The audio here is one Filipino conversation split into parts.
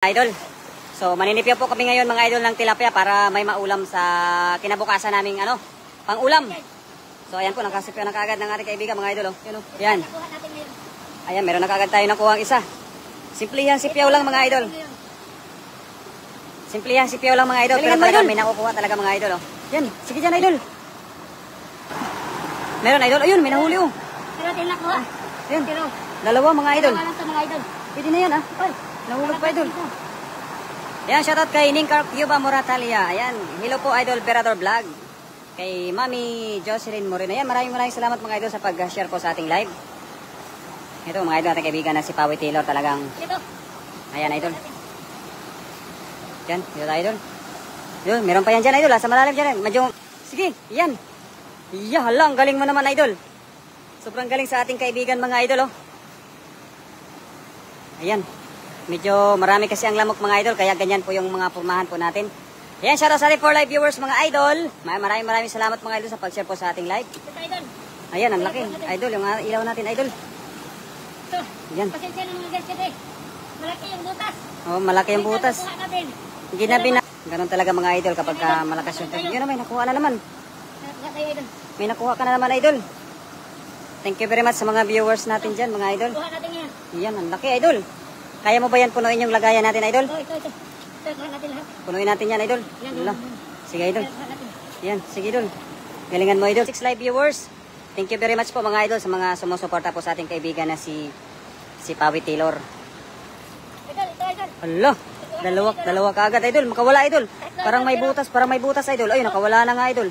Idol. So maninipyo po kami ngayon mga idol ng tilapia para may maulam sa kinabukasan naming pang-ulam. So ayan po, nakasipyo na kaagad ng ating kaibigan mga idol. Yan, yan. Ayan, meron na kaagad tayo nakuha ang isa. Simplihang sipyaw lang mga idol. Simplihang sipyaw lang mga idol. Pero talaga may nakukuha talaga mga idol. Yan, sige dyan idol. Meron idol, ayun, may nahuli oh. Pero tinakuha. Yan, dalawa mga idol. Dalawa lang sa mga idol. Pwede na yan nahulog pa idol. Ayan, shoutout kay Ninkar Cuba Moratalia. Ayan, hello po idol Berador Vlog. Kay Mami Jocelyn Moreno. Ayan, maraming salamat mga idol sa pag-share po sa ating live. Ito mga idol, ating kaibigan na si Pawi Taylor talagang. Ayan idol. Yan, yun idol. Yun, meron pa yan dyan idol sa malalim dyan. Medyo, sige, yan. Yeah, halang, galing mo naman idol. Sobrang galing sa ating kaibigan mga idol Ayan. Medyo marami kasi ang lamok mga idol, kaya ganyan po yung mga pormahan po natin. Ayan, shoutout sa ating for live viewers mga idol. Maraming salamat mga idol sa pag-share po sa ating live. Ayan, ang laki. Idol, yung ilaw natin idol. Ayan. Pasensya ng mga guys kasi malaki yung butas. Oh, malaki yung butas. Ginabi na. Ganun talaga mga idol kapag malakas yung tayo. Yun, may nakuha na naman. May nakuha ka na naman idol. Thank you very much sa mga viewers natin dyan mga idol. Kuha natin yan. Ayan, ang laki idol. Kaya mo ba yan punuin yung lagayan natin idol? Ito. Kuha natin lahat. Punuin natin yan idol. Yan. Sige idol. Yan, sige idol. Galingan mo idol. 6 live viewers. Thank you very much po mga idol sa mga sumusuporta po sa ating kaibigan na si Pawi Taylor. Idol. Allah, dalawa kaagad idol. Makawala idol. Parang may butas idol. Ay, nakawala na nga idol.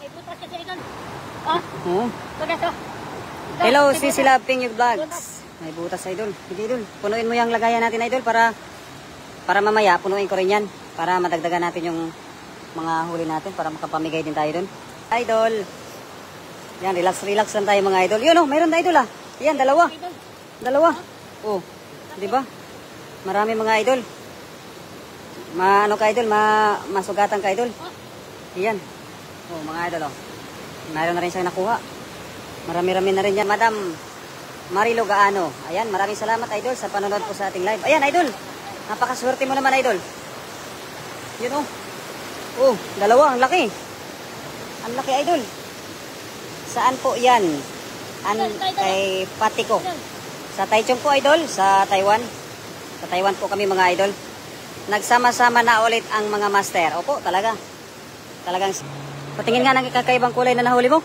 May butas kasi idol. Ito. Hello, Sisi Love Ping Vlogs. May butas idol. Hindi idol. Punuin mo yung lagayan natin idol para mamaya punuin ko rin yan. Para madagdagan natin yung mga huli natin para makapamigay din tayo dun. Idol. Yan, relax lang tayo mga idol. Yun mayroon na idol Yan, dalawa. Oh, di ba? Marami mga idol. Masugatan ka idol. Yan. Oh, mga idol Mayroon na rin siyang nakuha. Marami-rami na rin yan. Madam Marilo Gaano. Ayan, maraming salamat idol sa panonood po sa ating live. Ayan idol. Napakaswerte mo naman idol. Yun Oh, dalawa. Ang laki. Ang laki idol. Saan po yan? Kay Patiko. Sa Taichung po idol. Sa Taiwan. Sa Taiwan po kami mga idol. Nagsama-sama na ulit ang mga master. Opo, talagang. Patingin nga ng kakaibang kulay na nahuli mo.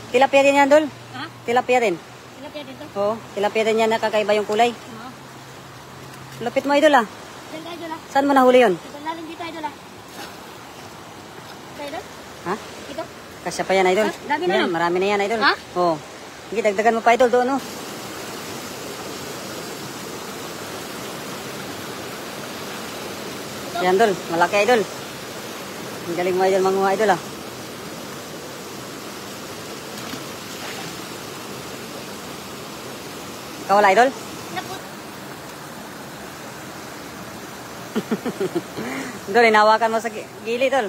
Tilapia din yan, Dol? Ha? Tilapia din. Tilapia din to? Oo, tilapia din yan nakakaiba yung kulay. Oo. Lupit mo, Idol Diyan idol Saan mo nahuli yun? Ito lalim dito idol Ito idol? Ha? Ito? Kasya pa yan, Idol. Dami na Yan, marami na yan, Idol. Ha? Oo. Sige, dagdagan mo pa, Idol, doon, Yan, Dol. Malaki, Idol. Ang galing mo, Idol, mga Idol, Ikaw wala, Idol? Dol, inawakan mo sa gilid, Dol.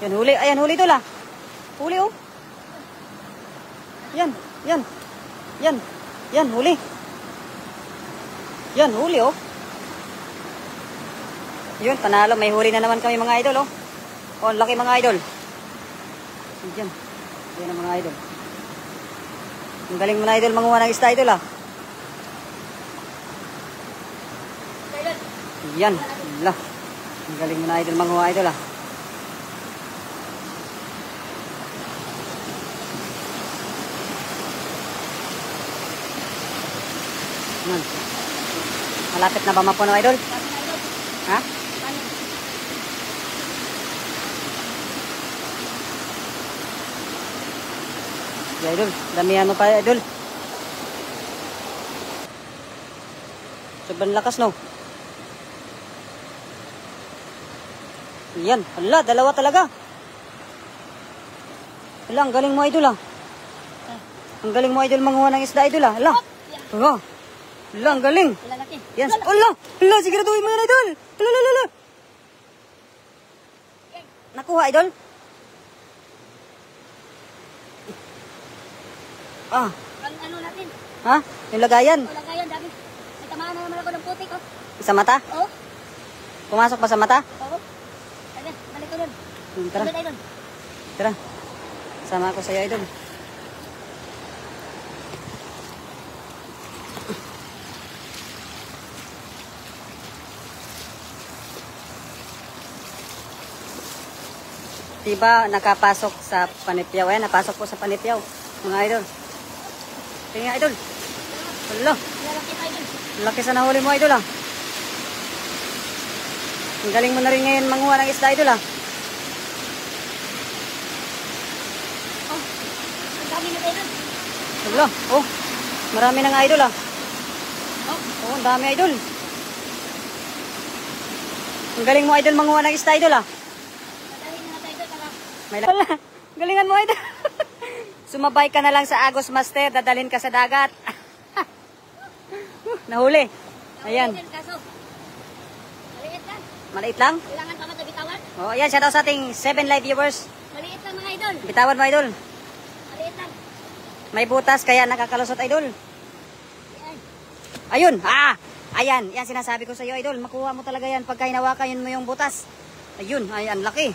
Yan, huli. Ayan, huli, Dol, Huli, Yan, huli. Yan, huli, Yun, panalo. May huli na naman kami, mga idol, ang laki, mga idol. Yan. Yan ang mga idol. Ang galing mo na, idol, manguha ng isda, idol, Yan. Ang galing mo na, idol, manguha, idol, Malapit na ba mapuno, idol? Ha? Yeah, idol. Damihan mo pa, idol. Sobrang lakas, no? Yan. Hala, dalawa talaga. Hala, ang galing mo, idol, Ang galing mo, idol, manguha ng isda, idol, Hala. Hala, ang galing. Yan. Hala, siguraduhin mo yan, idol. Hala. Nakuha, idol? Ano natin? Ha? Yung lagayan? Lagayan, dami. Tamaan na naman ako ng putik, oh. Sa mata? Oh. Pumasok pa sa mata? Oo. Ano, balik ko dun. Tara, Sunod, idol. tara. Sama ako sa'yo, idol. Diba nakapasok sa Panipyaw? Ayan, napasok po sa Panipyaw, mga idol. Tingnan, idol. Wala. Lalaki pa, idol. Laki sa nahuli mo, idol, ah. Ang galing mo na rin ngayon manguha ng isda, idol, ah. Oh. Ang dami na, idol. Wala. Oh, marami na nga, idol, ah. Oh. Oh, ang dami, idol. Ang galing mo, idol, manguha ng isda, idol, ah. Madali na natin, idol. Tara. Wala. Galingan mo, idol. Sumabay ka na lang sa Agos Master, dadalhin ka sa dagat. Nahuli. Ayan. Idol, kaso. Maliit lang. Maliit lang. Kailangan pa matabitawan. Oh, ayan, shout out sa ating 7 live viewers. Maliit lang, mga idol. Bitawan mo, idol. Maliit lang. May butas, kaya nakakalusot, idol. Yan. Ayun, ayan, yan sinasabi ko sa iyo, idol. Makuha mo talaga yan pagka hinawakan mo yung butas. Ayun, ay, ang laki.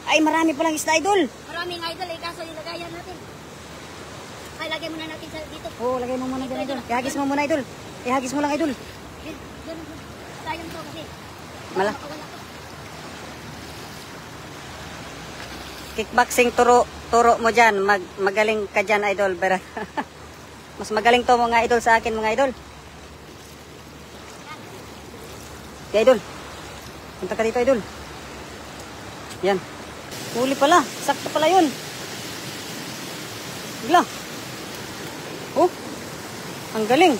Ay, marami palang isda, idol. Maraming idol, eh. Kaso ilagayan natin. Ay, lagay muna natin sa dito. Oo, lagay mo muna dyan, idol. Ihagis mo muna, idol. Ihagis mo lang, idol. Diyan. Sayang to kasi. Mala. Makawala to. Kickboxing turo mo dyan. Magaling ka dyan, idol. Pero mas magaling to mga idol sa akin, mga idol. Okay, idol. Punta ka dito, idol. Yan. Huli pala. Sakto pala yun. Bigla. Oh. Ang galing.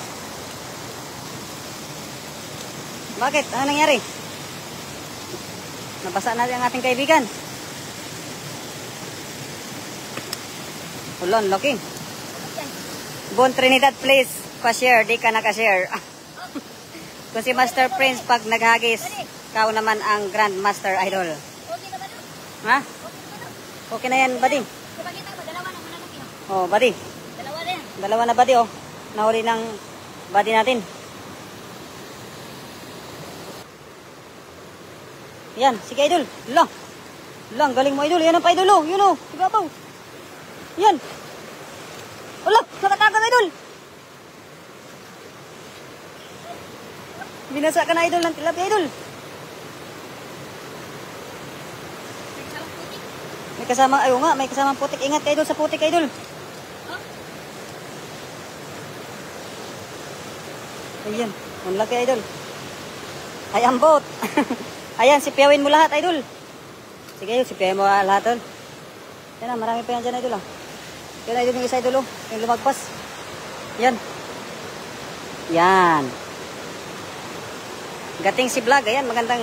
Bakit? Ano nangyari? Nabasa natin ang ating kaibigan. Ulon, looking. Bon Trinidad, please. Pa-share. Di ka naka-share. Kung si Master Prince pag naghagis, ikaw naman ang Grand Master Idol. Okay na ba to? Ha? Okay na ba to? Okay na yan, buddy. Ipakita mo, dalawa na mananaki. Oh, buddy. Dalawa na yan. Dalawa na, buddy, oh. Nahuli ng buddy natin. Yan, sige, idol. Lang. Lang, galing mo, idol. Yan ang pa, idol, oh. Yun, oh. Sigabaw. Yan. Wala, nakatagan, idol. Binasa ka na, idol, ng tilapia, idol. Nagsalang putik. May kasama, ayo nga, may kasamang putik. Ingat, idol, sa putik, idol. Oh, Ayan, ang laki, idol. Ay, ang boat. Ayan, sipyawin mo lahat, idol. Sige, idol, sipyawin mo lahat, idol. Yan na, marami pa yan dyan, idol, ah. Yan, idol, yung isa, idol, oh. Yung lumagpas. Yan. Yan. Gating si vlog, ayan, magandang.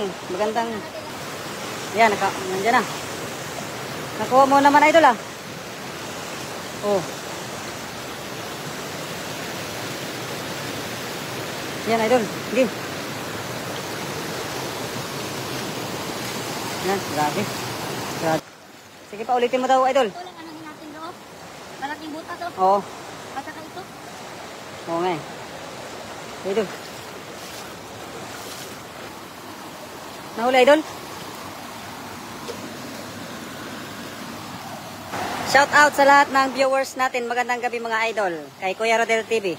Yan, nandiyan na. Nakuha mo naman, idol, ah. Oh. Yan, idol. Sige. Yan, grabe. Sige pa, ulitin mo daw, idol. ito lang anahin natin loob. Malaking buta to. Oo. At saka ito. Oo nga eh. Idol. Nahuli, idol? Shout out sa lahat ng viewers natin. Magandang gabi, mga idol. Kay Kuya Rodel TV.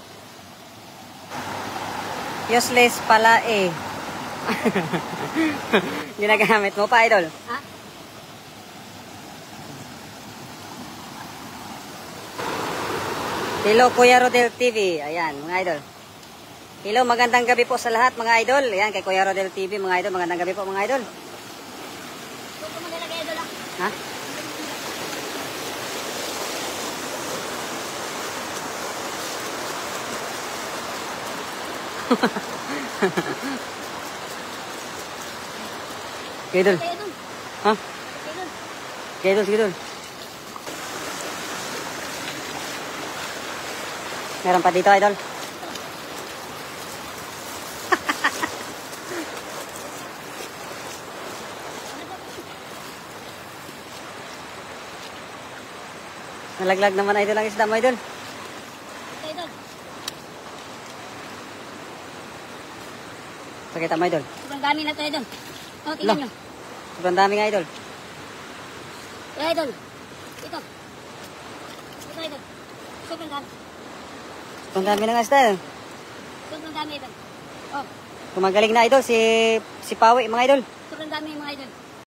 Useless pala eh. Ginagamit mo pa, idol. Ha? Hello, Kuya Rodel TV. Ayan, mga idol. Hello, magandang gabi po sa lahat, mga idol. Ayan, kay Kuya Rodel TV, mga idol. Magandang gabi po, mga idol. Huwag ko magalagay idol lang. Ha? Okay, idol. Kaya dun. Ha? Kaya dun. Okay, idol. Sige, idol. Meron pa dito, idol. Nalaglag naman, idol, ang isda mo, idol. Kaya dun. Pakita mo, idol. Sobrang dami na ito, idol. O, tingnan Lo. nyo. Sobrang dami nga, idol. Idol. Ito. Ito, idol. Sobrang dami. Sobrang dami ng isda. Sobrang dami, idol. Oh, Kumagaling na, idol, si Pawi, mga idol. sobrang dami mga idol.